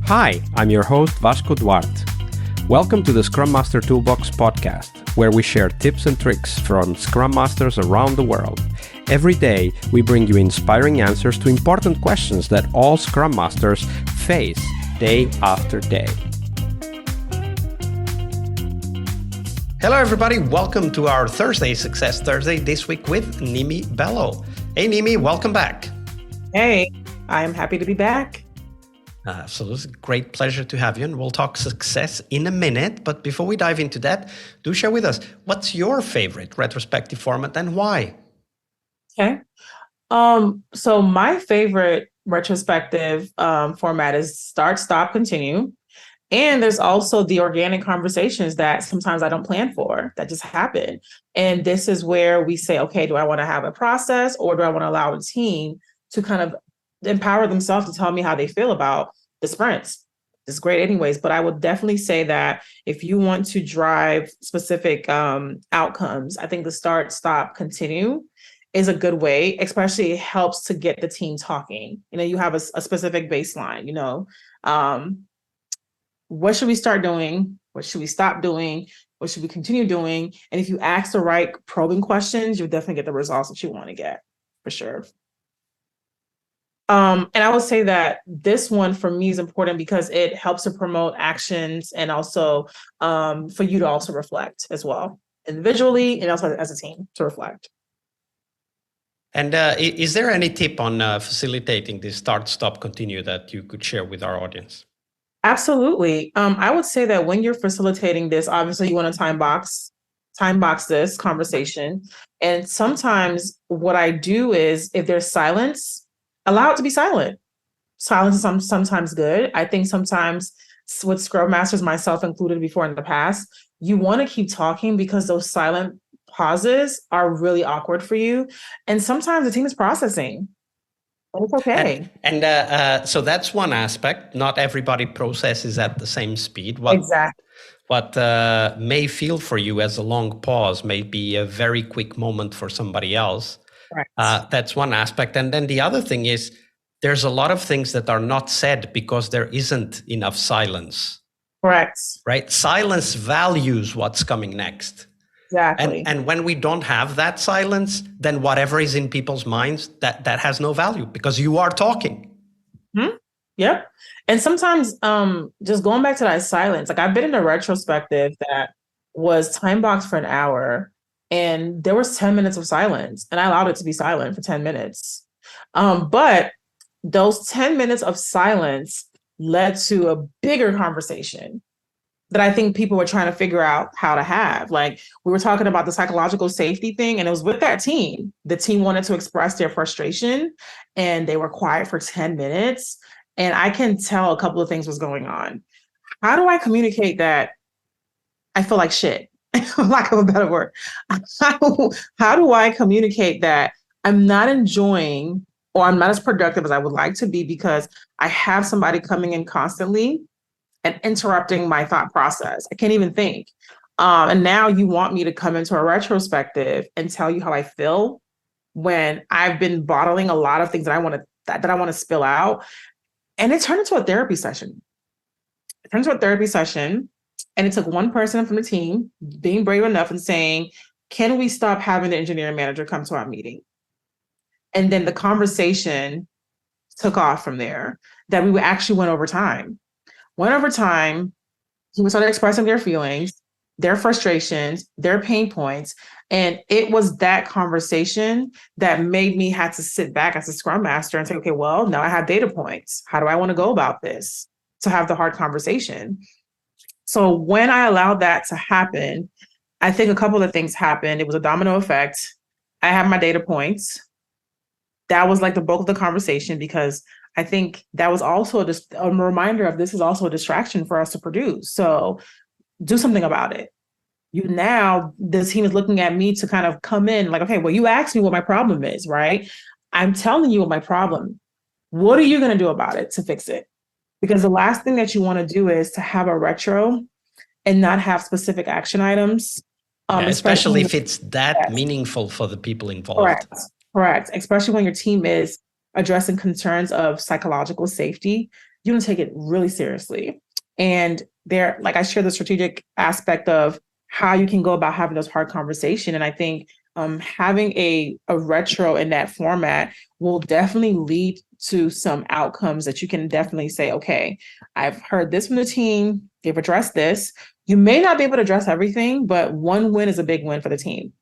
Hi, I'm your host Vasco Duarte. Welcome to the Scrum Master Toolbox podcast, where we share tips and tricks from Scrum Masters around the world. Every day, we bring you inspiring answers to important questions that all Scrum Masters face day after day. Hello, everybody. Welcome to our Thursday Success Thursday this week with Nimi Bello. Hey, Nimi, welcome back. Hey, I'm happy to be back. Absolutely. Great pleasure to have you. And we'll talk success in a minute. But before we dive into that, do share with us, what's your favorite retrospective format and why? Okay. So my favorite retrospective format is start, stop, continue. And there's also the organic conversations that sometimes I don't plan for, that just happen. And this is where we say, okay, do I want to have a process or do I want to allow the team to kind of empower themselves to tell me how they feel about the sprints? It's great anyways, but I would definitely say that if you want to drive specific outcomes, I think the start, stop, continue is a good way, especially it helps to get the team talking. You have a specific baseline, what should we start doing? What should we stop doing? What should we continue doing? And if you ask the right probing questions, you'll definitely get the results that you want to get, for sure. And I would say that this one for me is important because it helps to promote actions and also for you to also reflect as well, individually and also as a team to reflect. And is there any tip on facilitating this start, stop, continue that you could share with our audience? Absolutely. I would say that when you're facilitating this, obviously you want to time box this conversation. And sometimes what I do is if there's silence, allow it to be silent. Silence is sometimes good. I think sometimes with Scrum Masters, myself included before in the past, you want to keep talking because those silent pauses are really awkward for you. And sometimes the team is processing. It's okay. And so that's one aspect. Not everybody processes at the same speed. Exactly. What may feel for you as a long pause may be a very quick moment for somebody else. Right. That's one aspect. And then the other thing is there's a lot of things that are not said because there isn't enough silence. Correct. Right? Silence values what's coming next. Exactly. And when we don't have that silence, then whatever is in people's minds, that has no value because you are talking. Mm-hmm. Yep. And sometimes just going back to that silence, like I've been in a retrospective that was time boxed for an hour and there was 10 minutes of silence and I allowed it to be silent for 10 minutes. But those 10 minutes of silence led to a bigger conversation that I think people were trying to figure out how to have. Like we were talking about the psychological safety thing and it was with that team. The team wanted to express their frustration and they were quiet for 10 minutes. And I can tell a couple of things was going on. How do I communicate that I feel like shit? Lack of a better word. How do I communicate that I'm not enjoying or I'm not as productive as I would like to be because I have somebody coming in constantly and interrupting my thought process? I can't even think. And now you want me to come into a retrospective and tell you how I feel when I've been bottling a lot of things that I want to spill out. And it turned into a therapy session. And it took one person from the team being brave enough and saying, can we stop having the engineering manager come to our meeting? And then the conversation took off from there, that we actually went over time. People started expressing their feelings, their frustrations, their pain points. And it was that conversation that made me have to sit back as a Scrum Master and say, okay, well, now I have data points. How do I want to go about this to have the hard conversation? So when I allowed that to happen, I think a couple of things happened. It was a domino effect. I have my data points. That was like the bulk of the conversation because I think that was also a reminder of this is also a distraction for us to produce. So do something about it. The team is looking at me to kind of come in like, okay, well, you asked me what my problem is, right? I'm telling you what my problem. What are you going to do about it to fix it? Because the last thing that you want to do is to have a retro and not have specific action items. Especially if it's that meaningful for the people involved. Correct. Especially when your team is addressing concerns of psychological safety. you want to take it really seriously. And there, like I share the strategic aspect of how you can go about having those hard conversations. And I think having a retro in that format will definitely lead to some outcomes that you can definitely say, okay, I've heard this from the team, they've addressed this. You may not be able to address everything, but one win is a big win for the team.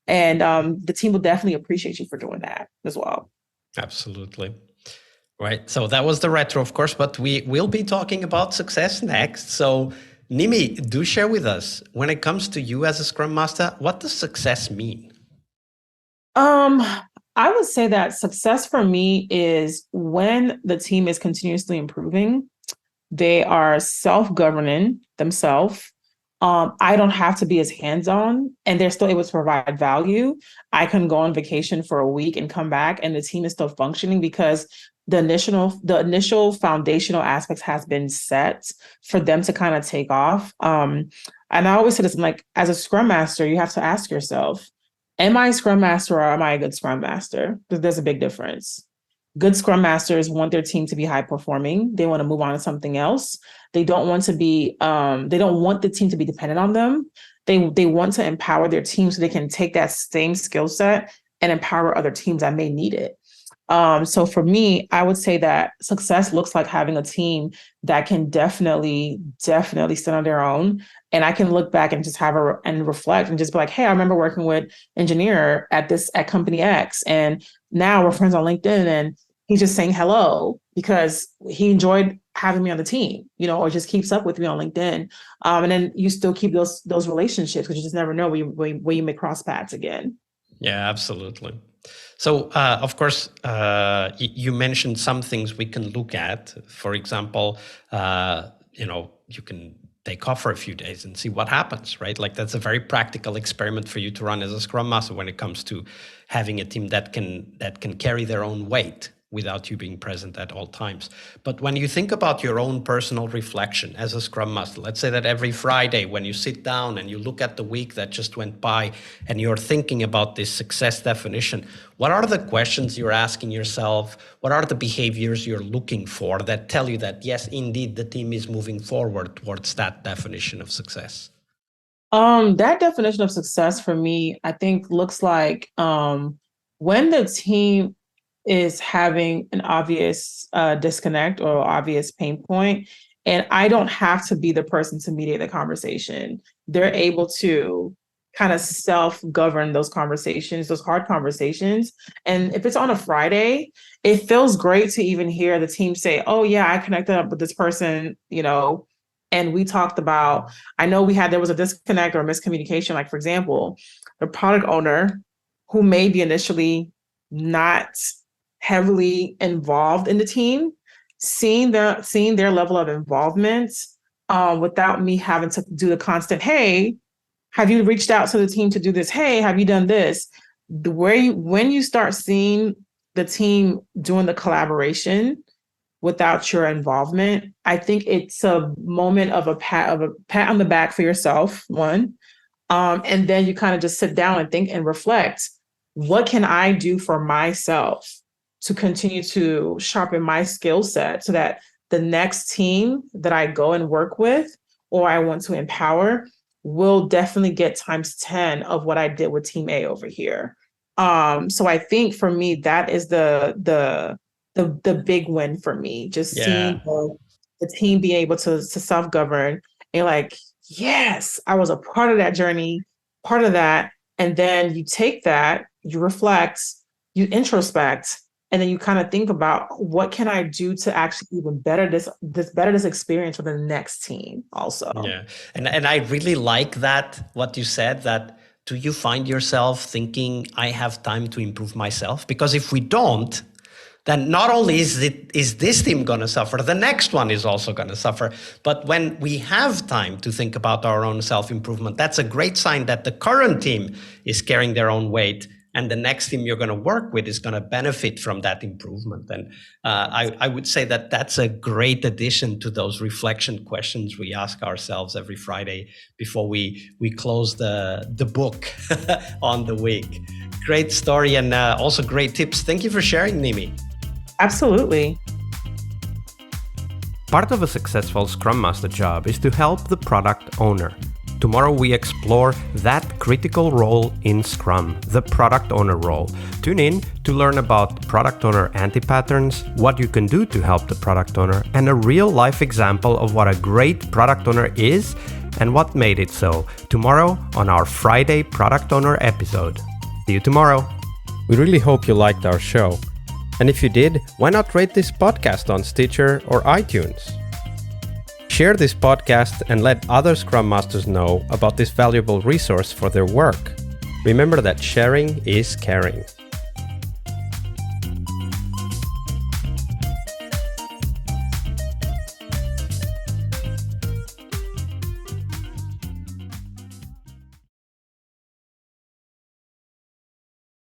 And the team will definitely appreciate you for doing that as well. Absolutely. Right. So that was the retro, of course, but we will be talking about success next. So Nimi, do share with us, when it comes to you as a Scrum Master, what does success mean? I would say that success for me is when the team is continuously improving, they are self-governing themselves. I don't have to be as hands-on and they're still able to provide value. I can go on vacation for a week and come back and the team is still functioning because the initial foundational aspects has been set for them to kind of take off. And I always say this, I'm like, as a Scrum Master, you have to ask yourself, am I a Scrum Master or am I a good Scrum Master? Because there's a big difference. Good Scrum Masters want their team to be high performing. They want to move on to something else. They don't want to be, they don't want the team to be dependent on them. They want to empower their team so they can take that same skill set and empower other teams that may need it. So for me, I would say that success looks like having a team that can definitely stand on their own. And I can look back and just and reflect and just be like, hey, I remember working with engineer at company X. And now we're friends on LinkedIn and he's just saying hello because he enjoyed having me on the team, or just keeps up with me on LinkedIn. And then you still keep those relationships because you just never know where you may cross paths again. Yeah, absolutely. So, of course, you mentioned some things we can look at. For example, you can take off for a few days and see what happens, right? Like that's a very practical experiment for you to run as a Scrum Master when it comes to having a team that can carry their own weight without you being present at all times. But when you think about your own personal reflection as a Scrum Master, let's say that every Friday when you sit down and you look at the week that just went by and you're thinking about this success definition, what are the questions you're asking yourself? What are the behaviors you're looking for that tell you that, yes, indeed, the team is moving forward towards that definition of success? That definition of success for me, I think looks like when the team is having an obvious disconnect or obvious pain point, and I don't have to be the person to mediate the conversation. They're able to kind of self-govern those conversations, those hard conversations. And if it's on a Friday, it feels great to even hear the team say, oh yeah, I connected up with this person, and we talked about, I know there was a disconnect or miscommunication. Like for example, the product owner who may be initially not heavily involved in the team, seeing their level of involvement without me having to do the constant, hey, have you reached out to the team to do this? Hey, have you done this? When you start seeing the team doing the collaboration without your involvement, I think it's a moment of a pat on the back for yourself, one. And then you kind of just sit down and think and reflect, what can I do for myself to continue to sharpen my skill set so that the next team that I go and work with or I want to empower will definitely get times 10 of what I did with team A over here. So I think for me, that is the big win for me, just seeing the team be able to self-govern and like, yes, I was a part of that journey, part of that. And then you take that, you reflect, you introspect, and then you kind of think about what can I do to actually even better this experience for the next team also. Yeah. And I really like that, what you said, that do you find yourself thinking I have time to improve myself? Because if we don't, then not only is this team going to suffer, the next one is also going to suffer. But when we have time to think about our own self-improvement, that's a great sign that the current team is carrying their own weight and the next team you're going to work with is going to benefit from that improvement. And I would say that that's a great addition to those reflection questions we ask ourselves every Friday before we close the book on the week. Great story and also great tips. Thank you for sharing, Nimi. Absolutely. Part of a successful Scrum Master job is to help the product owner. Tomorrow we explore that critical role in Scrum, the product owner role. Tune in to learn about product owner anti-patterns, what you can do to help the product owner, and a real-life example of what a great product owner is and what made it so. Tomorrow on our Friday Product Owner episode. See you tomorrow. We really hope you liked our show. And if you did, why not rate this podcast on Stitcher or iTunes? Share this podcast and let other Scrum Masters know about this valuable resource for their work. Remember that sharing is caring.